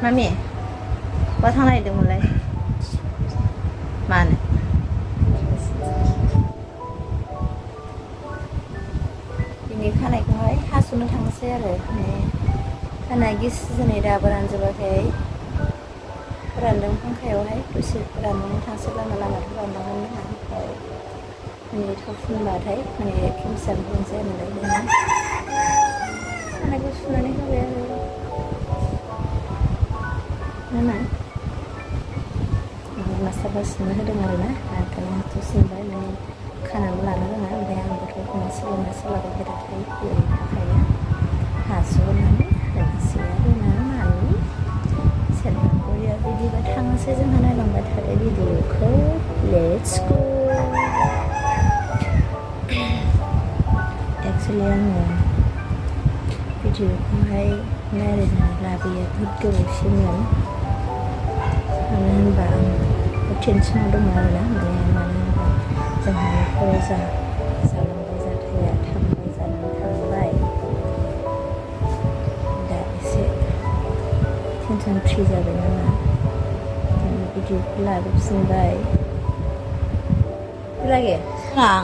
mummy बहा थांनो नागिरदोंमोनलाय मानो दिनै खानायखौहाय हास'नो थांनोसै आरो खानाय गिसि जानाय दाबो रानजोबाखै फोरानदों फांखायावहाय दसे फोराननानै थांसै लामाथ' रानलांगोन ना ओमफ्राय माने थाव फुनबाथाय माने खेमसियानो मोजां जाया नालाय खानायखौ सुनानै होबाय आरो नामा मास्टार बासिनो होदों आरो ना ओंखायनो हाथ' सिनबाय माने खानानैबो लानो रोङा ओमफ्राय आंबोथ' एखमबा सोलाबाखै बेनि थाखायनो हास'नानै होनोसै आरो ना मामि सेरफांगुरिया बिदिबा थांनोसै जोंहा नायलांबाय थादो भिडिअखौ लेट्स गो एक्सुवेलि आङो भिडिअखौहाय रायज्लायनानै लाबोयो बुहुद गोबावसिनमोन मानो होनबा आं टेनसनाव दङ आरोना मानो होनबा जोंहा न'खराव जालांबाय जाथाया थांबाय जानानै थांबाय दा एसे टेनसन फ्रि जाबाय नामा भिडिअखौ लाबोफिनबाय लागे आं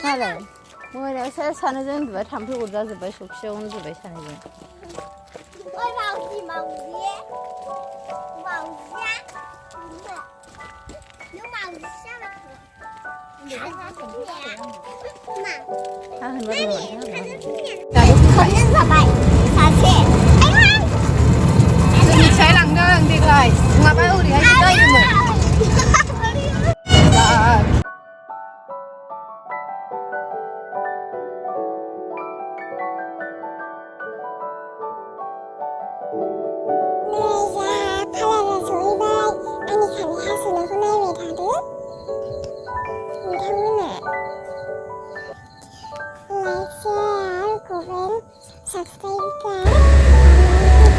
मालाय मोनायाव सानैजों उन्दुबाय थाम्फै अरजाजोब्बाय सखियाव उन्दुबाय सानैजों जोंनिथिंजाय लांदों देग्लाय नङाबा ओरैहाय जायोमोन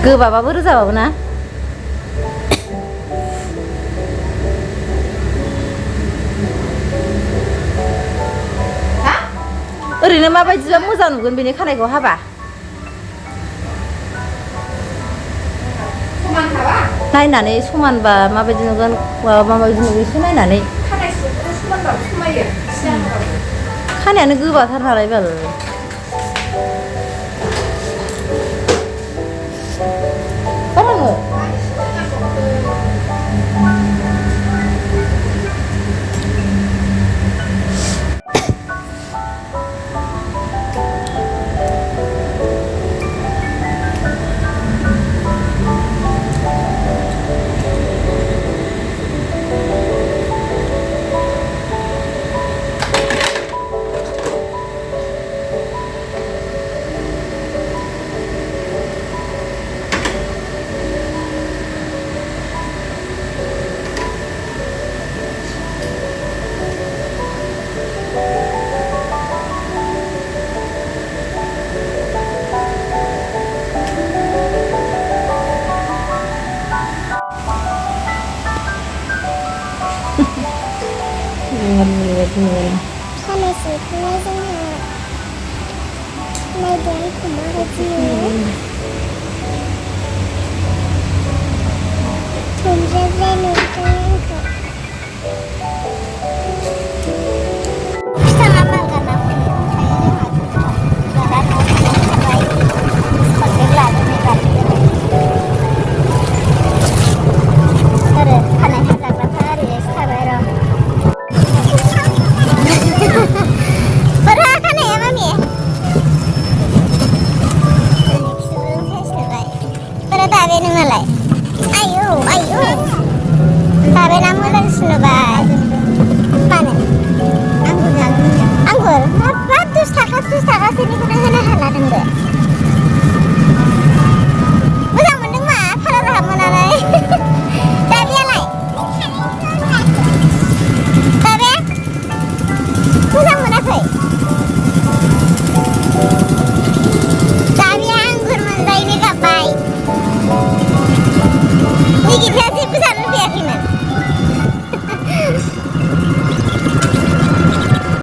गोबाबाबो रोजाबाबो ना ओरैनो माबायदिबा मोजां नुगोन बेनि खानायखौ हाबा नायनानै समानबा माबायदि नुगोन माबायदि नुगोन एसे नायनानै खानायानो गोबाथार नालाय बाल खानाय सिनखांनाय जोंहा नायदो आंखौ माबायदि थुनज्राब्राय नुदों आंखौ फिथाङा माल गानना फैनो ओंखायनो जोंहा दा न'आव थांबाय कन्टेक्ट लानानै गानफैबाय आरो खानाय हाजाग्राफ्रा ओरैजायसो थाबाय र' नोंनालाय आयौ दाबेना मोजांसिन नुबाय मानो आंगुर हाबा 10 थाखासोनिखौनो होनो हाला नोंबो